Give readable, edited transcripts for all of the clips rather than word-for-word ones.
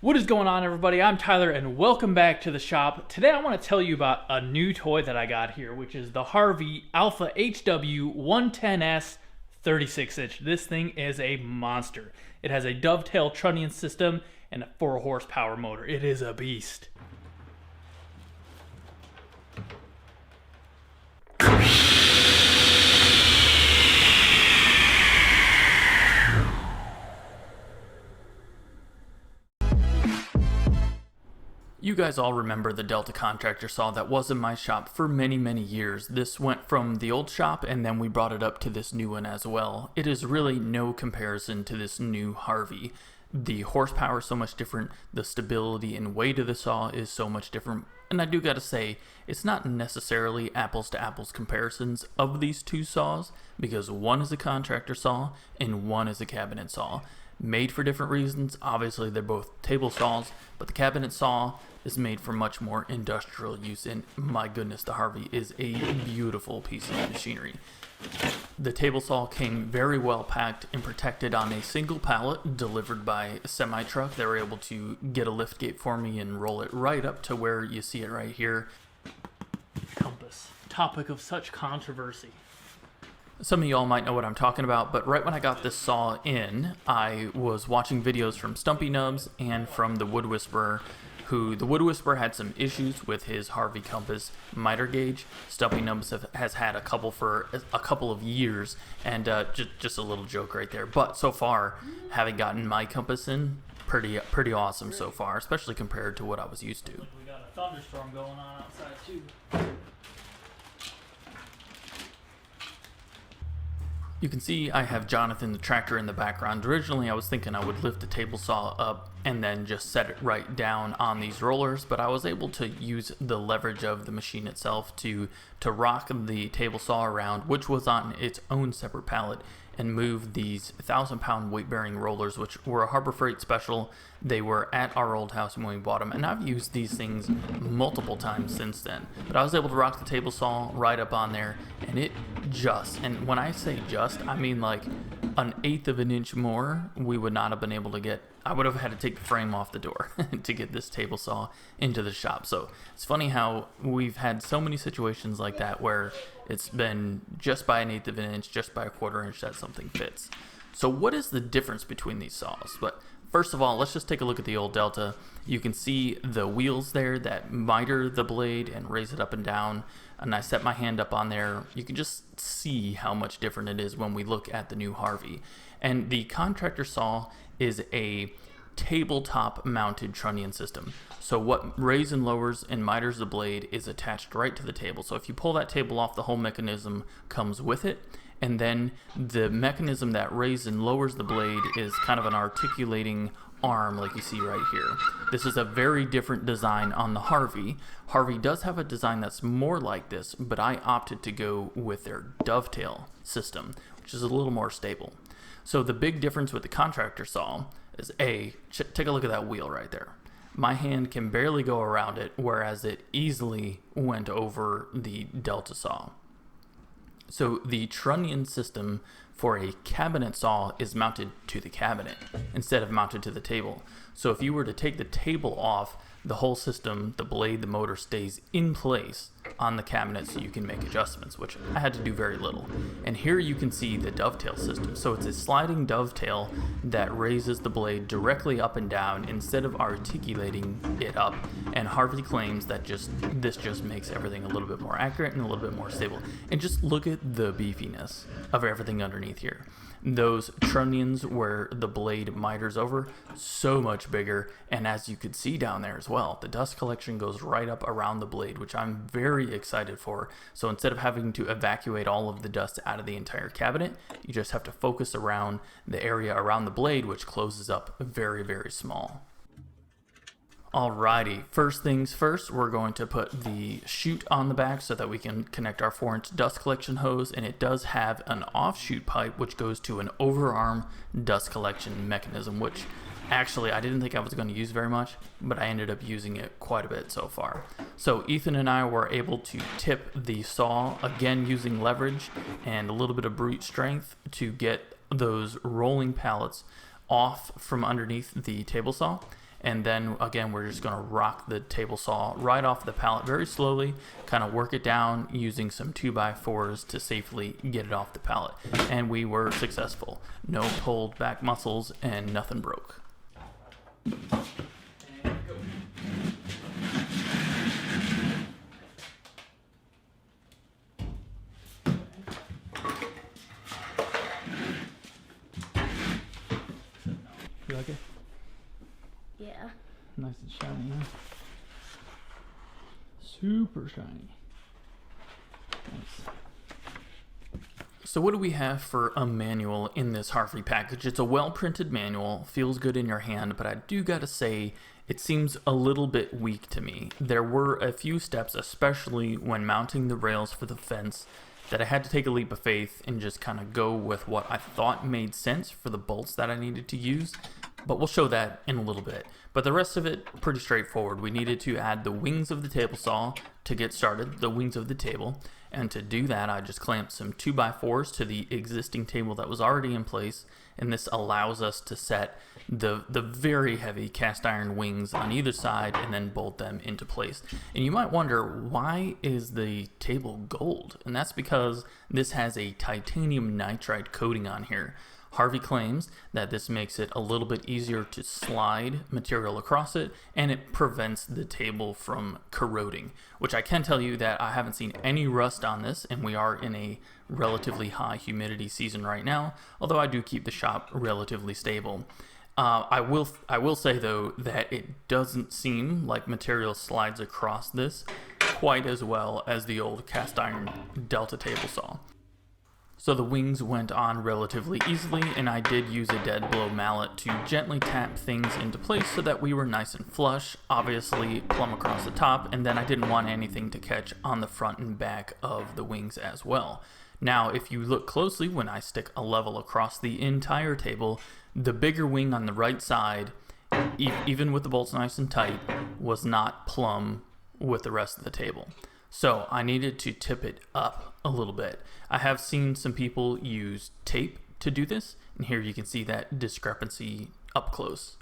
What is going on, everybody? I'm Tyler and welcome back to the shop. Today I want to tell you about a new toy that I got here, which is the Harvey Alpha HE110S-36 inch. This thing is a monster. It has a dovetail trunnion system and a 4 horsepower motor. It is a beast. You guys all remember the Delta Contractor saw that was in my shop for many years. This went from the old shop and then we brought it up to this new one as well. It is really no comparison to this new Harvey. The horsepower is so much different, the stability and weight of the saw is so much different, and I do gotta say, it's not necessarily apples to apples comparisons of these two saws, because one is a contractor saw and one is a cabinet saw. Made for different reasons. Obviously they're both table saws, but the cabinet saw is made for much more industrial use, and my goodness, the Harvey is a beautiful piece of machinery. The table saw came very well packed and protected on a single pallet delivered by a semi truck. They were able to get a lift gate for me and roll it right up to where you see it right here. Compass, topic of such controversy. Some of y'all might know what I'm talking about, but right when I got this saw in, I was watching videos from Stumpy Nubs and from the Wood Whisperer, the Wood Whisperer had some issues with his Harvey compass miter gauge. Stumpy Nubs has had a couple for a couple of years, and just a little joke right there. But so far, having gotten my compass in, pretty awesome so far, especially compared to what I was used to. We got a thunderstorm going on outside too. You can see I have Jonathan the tractor in the background. Originally I was thinking I would lift the table saw up and then just set it right down on these rollers, but I was able to use the leverage of the machine itself to rock the table saw around, which was on its own separate pallet, and move these 1,000-pound weight-bearing rollers, which were a Harbor Freight special. They were at our old house when we bought them, and I've used these things multiple times since then. But I was able to rock the table saw right up on there, and and when I say just, I mean like 1/8 of an inch more, we would not have been able to get. I would have had to take the frame off the door to get this table saw into the shop. So it's funny how we've had so many situations like that where it's been just by 1/8 of an inch, just by 1/4 inch that something fits. So what is the difference between these saws? But first of all, let's just take a look at the old Delta. You can see the wheels there that miter the blade and raise it up and down. And I set my hand up on there. You can just see how much different it is when we look at the new Harvey. And the contractor saw is a tabletop mounted trunnion system. So what raises and lowers and miters the blade is attached right to the table. So if you pull that table off, the whole mechanism comes with it. And then the mechanism that raises and lowers the blade is kind of an articulating arm like you see right here. This is a very different design on the Harvey. Harvey does have a design that's more like this, but I opted to go with their dovetail system, which is a little more stable. So the big difference with the contractor saw is take a look at that wheel right there. My hand can barely go around it, whereas it easily went over the Delta saw. So the trunnion system for a cabinet saw is mounted to the cabinet instead of mounted to the table. So if you were to take the table off, the whole system, the blade, the motor stays in place on the cabinet so you can make adjustments, which I had to do very little. And here you can see the dovetail system. So it's a sliding dovetail that raises the blade directly up and down instead of articulating it up. And Harvey claims that this just makes everything a little bit more accurate and a little bit more stable. And just look at the beefiness of everything underneath here. Those trunnions where the blade miters over, so much bigger, and as you could see down there as well, the dust collection goes right up around the blade, which I'm very excited for. So instead of having to evacuate all of the dust out of the entire cabinet, you just have to focus around the area around the blade, which closes up very small. Alrighty, first things first, we're going to put the chute on the back so that we can connect our 4-inch dust collection hose, and it does have an offshoot pipe which goes to an overarm dust collection mechanism, which actually I didn't think I was going to use very much, but I ended up using it quite a bit so far. So Ethan and I were able to tip the saw, again using leverage and a little bit of brute strength to get those rolling pallets off from underneath the table saw. And then again, we're just gonna rock the table saw right off the pallet very slowly, kind of work it down using some 2x4s to safely get it off the pallet. And we were successful. No pulled back muscles and nothing broke. You like it? Yeah. Nice and shiny, huh? Super shiny. Nice. So what do we have for a manual in this Harvey package? It's a well-printed manual, feels good in your hand, but I do gotta say, it seems a little bit weak to me. There were a few steps, especially when mounting the rails for the fence, that I had to take a leap of faith and just kind of go with what I thought made sense for the bolts that I needed to use, but we'll show that in a little bit. But the rest of it, pretty straightforward. We needed to add the wings of the table saw to get started, the wings of the table, and to do that I just clamped some 2x4s to the existing table that was already in place, and this allows us to set the very heavy cast iron wings on either side and then bolt them into place. And you might wonder, why is the table gold? And that's because this has a titanium nitride coating on here. Harvey claims that this makes it a little bit easier to slide material across it, and it prevents the table from corroding, which I can tell you that I haven't seen any rust on this, and we are in a relatively high humidity season right now, although I do keep the shop relatively stable. I will say though that it doesn't seem like material slides across this quite as well as the old cast iron Delta table saw. So the wings went on relatively easily, and I did use a dead blow mallet to gently tap things into place so that we were nice and flush, obviously plumb across the top, and then I didn't want anything to catch on the front and back of the wings as well. Now, if you look closely when I stick a level across the entire table, the bigger wing on the right side, even with the bolts nice and tight, was not plumb with the rest of the table. So I needed to tip it up a little bit. I have seen some people use tape to do this, and here you can see that discrepancy up close.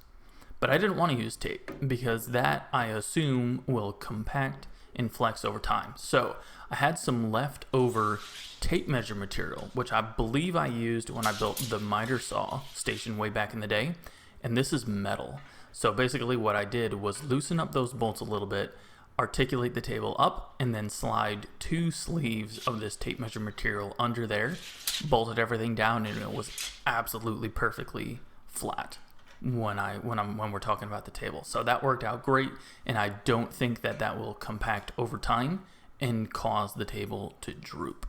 But I didn't want to use tape because that, I assume, will compact and flex over time. So I had some leftover tape measure material, which I believe I used when I built the miter saw station way back in the day, and this is metal. So basically what I did was loosen up those bolts a little bit, articulate the table up, and then slide 2 sleeves of this tape measure material under there, bolted everything down, and it was absolutely perfectly flat when we're talking about the table. So that worked out great, and I don't think that that will compact over time and cause the table to droop.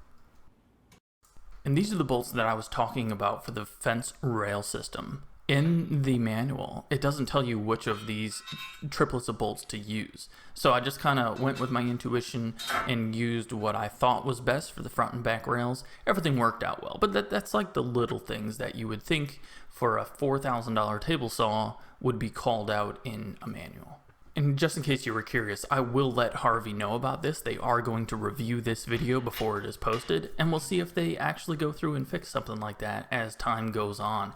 And these are the bolts that I was talking about for the fence rail system. In the manual, it doesn't tell you which of these triplets of bolts to use. So I just kind of went with my intuition and used what I thought was best for the front and back rails. Everything worked out well, but that's like the little things that you would think for a $4,000 table saw would be called out in a manual. And just in case you were curious, I will let Harvey know about this. They are going to review this video before it is posted, and we'll see if they actually go through and fix something like that as time goes on.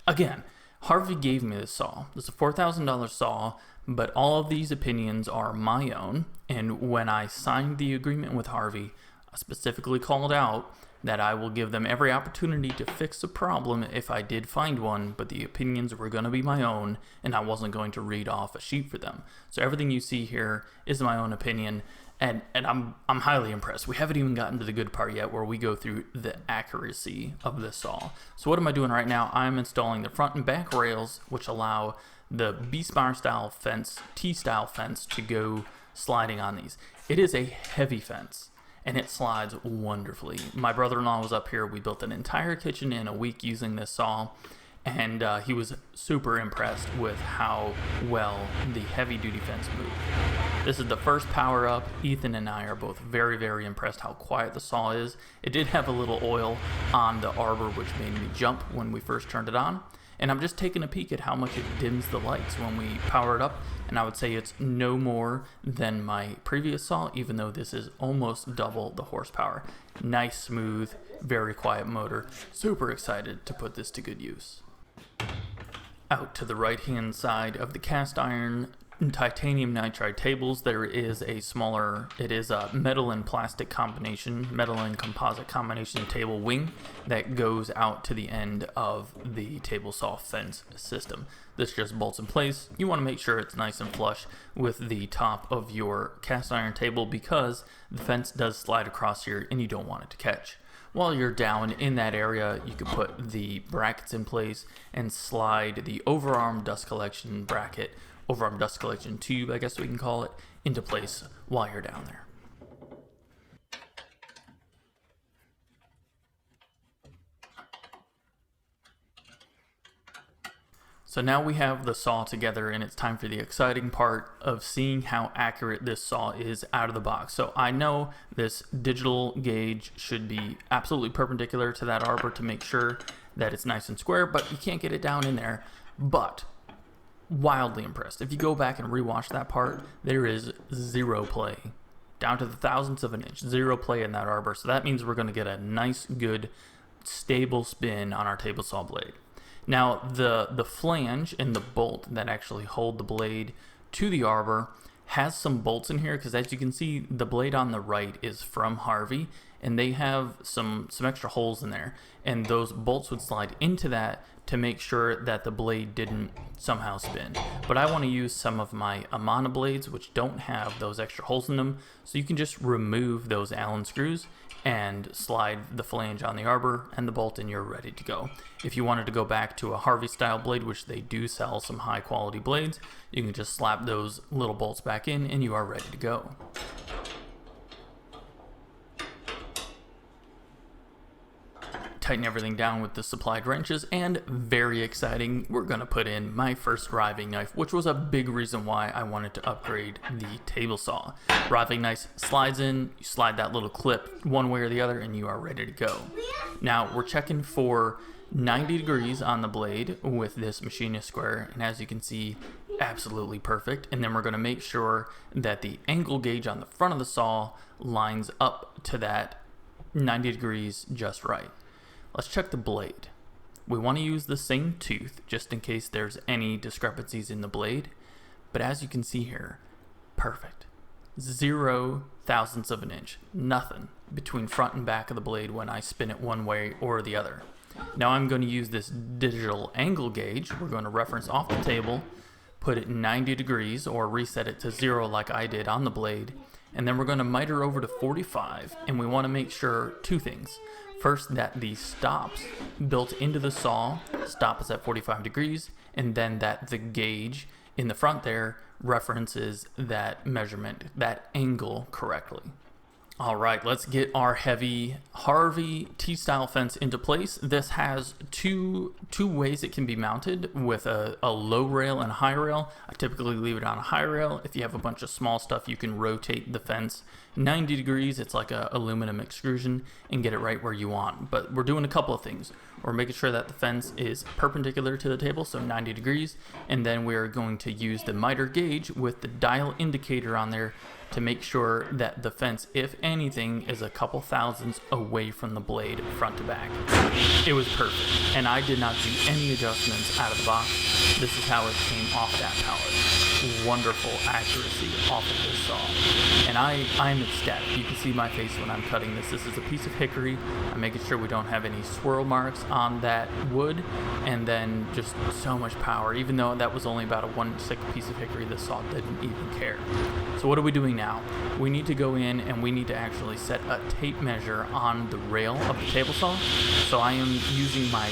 Again, Harvey gave me this saw. This is a $4,000 saw, but all of these opinions are my own. And when I signed the agreement with Harvey, I specifically called out that I will give them every opportunity to fix a problem if I did find one, but the opinions were going to be my own, and I wasn't going to read off a sheet for them. So everything you see here is my own opinion. And I'm highly impressed. We haven't even gotten to the good part yet where we go through the accuracy of this saw. So what am I doing right now? I'm installing the front and back rails, which allow the B-spar style fence, T-style fence to go sliding on these. It is a heavy fence, and it slides wonderfully. My brother-in-law was up here. We built an entire kitchen in a week using this saw, and he was super impressed with how well the heavy-duty fence moved. This is the first power up. Ethan and I are both very, very impressed how quiet the saw is. It did have a little oil on the arbor, which made me jump when we first turned it on. And I'm just taking a peek at how much it dims the lights when we power it up. And I would say it's no more than my previous saw, even though this is almost double the horsepower. Nice, smooth, very quiet motor. Super excited to put this to good use. Out to the right hand side of the cast iron titanium nitride tables, there is a smaller, it is a metal and plastic combination, metal and composite combination table wing that goes out to the end of the TableSaw fence system. This just bolts in place. You want to make sure it's nice and flush with the top of your cast iron table because the fence does slide across here and you don't want it to catch. While you're down in that area, you can put the brackets in place and slide the overarm dust collection bracket, overarm dust collection tube, I guess we can call it, into place while you're down there. So now we have the saw together and it's time for the exciting part of seeing how accurate this saw is out of the box. So I know this digital gauge should be absolutely perpendicular to that arbor to make sure that it's nice and square, but you can't get it down in there. But wildly impressed. If you go back and rewatch that part, there is zero play. Down to the thousandths of an inch, zero play in that arbor. So that means we're going to get a nice, good, stable spin on our table saw blade. Now, the flange and the bolt that actually hold the blade to the arbor has some bolts in here because, as you can see, the blade on the right is from Harvey and they have some extra holes in there, and those bolts would slide into that to make sure that the blade didn't somehow spin. But I want to use some of my Amana blades which don't have those extra holes in them, so you can just remove those Allen screws and slide the flange on the arbor and the bolt and you're ready to go. If you wanted to go back to a Harvey style blade, which they do sell some high quality blades, you can just slap those little bolts back in and you are ready to go. Tighten everything down with the supplied wrenches, and very exciting, we're going to put in my first riving knife, which was a big reason why I wanted to upgrade the table saw. Riving knife slides in, you slide that little clip one way or the other and you are ready to go. Now we're checking for 90 degrees on the blade with this machinist square, and as you can see, absolutely perfect. And then we're going to make sure that the angle gauge on the front of the saw lines up to that 90 degrees just right. Let's check the blade. We want to use the same tooth just in case there's any discrepancies in the blade, but as you can see here, perfect. 0 thousandths of an inch, nothing between front and back of the blade when I spin it one way or the other. Now I'm going to use this digital angle gauge. We're going to reference off the table, put it 90 degrees or reset it to 0 like I did on the blade, and then we're going to miter over to 45, and we want to make sure two things. First, that the stops built into the saw stop us at 45 degrees, and then that the gauge in the front there references that measurement, that angle correctly. All right, let's get our heavy Harvey T-style fence into place. This has two ways it can be mounted, with a low rail and a high rail. I typically leave it on a high rail. If you have a bunch of small stuff, you can rotate the fence 90 degrees. It's like a aluminum extrusion, and get it right where you want. But we're doing a couple of things. We're making sure that the fence is perpendicular to the table, so 90 degrees, and then we're going to use the miter gauge with the dial indicator on there to make sure that the fence, if anything, is a couple thousandths away from the blade front to back. It was perfect, and I did not do any adjustments out of the box. This is how it came off that pallet. Wonderful accuracy off of this saw. And I'm ecstatic. You can see my face when I'm cutting this. This is a piece of hickory. I'm making sure we don't have any swirl marks on that wood, and then just so much power. Even though that was only about a 1/6 piece of hickory, the saw didn't even care. So what are we doing now? We need to go in and we need to actually set a tape measure on the rail of the table saw. So I am using my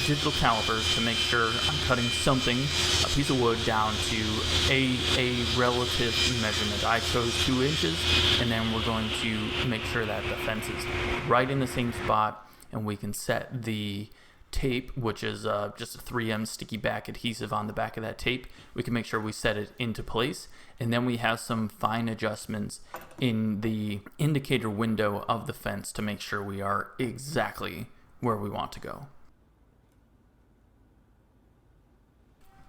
digital calipers to make sure I'm cutting something, a piece of wood, down to a relative measurement. I chose 2 inches, and then we're going to make sure that the fence is right in the same spot, and we can set the tape, which is just a 3M sticky back adhesive on the back of that tape. We can make sure we set it into place, and then we have some fine adjustments in the indicator window of the fence to make sure we are exactly where we want to go.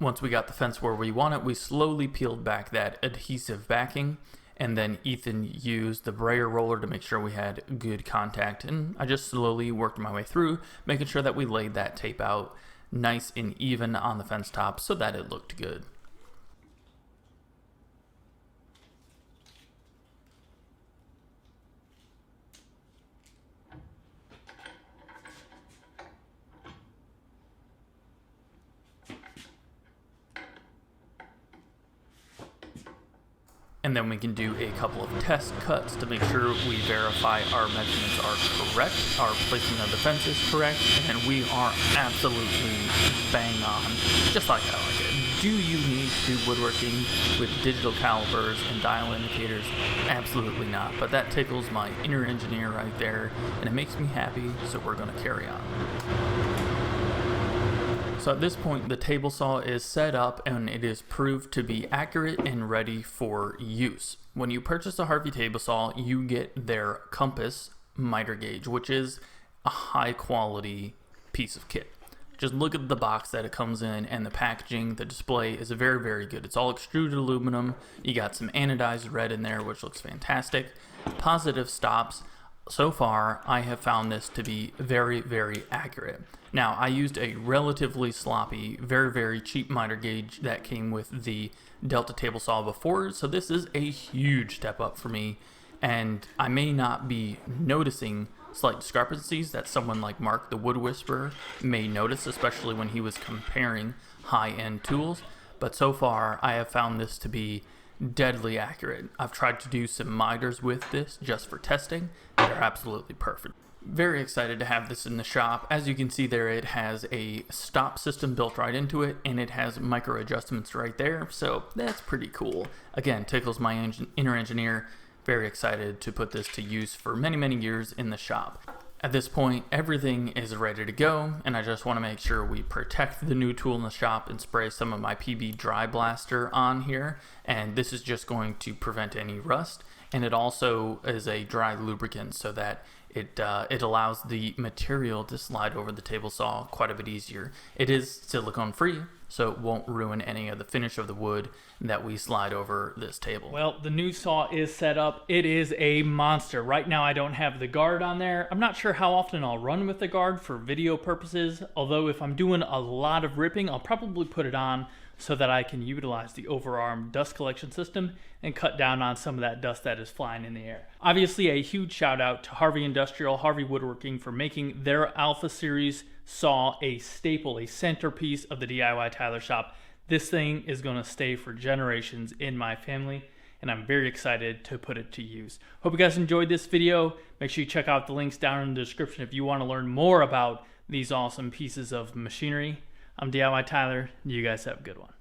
Once we got the fence where we want it, we slowly peeled back that adhesive backing, and then Ethan used the brayer roller to make sure we had good contact, and I just slowly worked my way through, making sure that we laid that tape out nice and even on the fence top so that it looked good. And then we can do a couple of test cuts to make sure we verify our measurements are correct, our placement of the fence is correct, and we are absolutely bang on, just like I like it. Do you need to do woodworking with digital calipers and dial indicators? Absolutely not, but that tickles my inner engineer right there, and it makes me happy, so we're going to carry on. So at this point, the table saw is set up and it is proved to be accurate and ready for use. When you purchase a Harvey table saw, you get their compass miter gauge, which is a high quality piece of kit. Just look at the box that it comes in, and the packaging, the display is very, very good. It's all extruded aluminum. You got some anodized red in there, which looks fantastic. Positive stops. So far, I have found this to be very, very accurate. Now, I used a relatively sloppy, very, very cheap miter gauge that came with the Delta table saw before, so this is a huge step up for me, and I may not be noticing slight discrepancies that someone like Mark the Wood Whisperer may notice, especially when he was comparing high-end tools, but so far, I have found this to be deadly accurate. I've tried to do some miters with this just for testing. They're absolutely perfect. Very excited to have this in the shop. As you can see there, it has a stop system built right into it, and it has micro adjustments right there, so that's pretty cool. Again, tickles my inner engineer. Very excited to put this to use for many, many years in the shop. At this point, everything is ready to go, and I just want to make sure we protect the new tool in the shop and spray some of my PB Dry Blaster on here, and this is just going to prevent any rust, and it also is a dry lubricant so that it allows the material to slide over the table saw quite a bit easier. It is silicone free, so it won't ruin any of the finish of the wood that we slide over this table. Well, the new saw is set up. It is a monster. Right now I don't have the guard on there. I'm not sure how often I'll run with the guard for video purposes, although if I'm doing a lot of ripping, I'll probably put it on so that I can utilize the overarm dust collection system and cut down on some of that dust that is flying in the air. Obviously, a huge shout out to Harvey Industrial, Harvey Woodworking for making their Alpha Series saw a staple, a centerpiece of the DIYTyler shop. This thing is going to stay for generations in my family, and I'm very excited to put it to use. Hope you guys enjoyed this video. Make sure you check out the links down in the description if you want to learn more about these awesome pieces of machinery. I'm DIYTyler. You guys have a good one.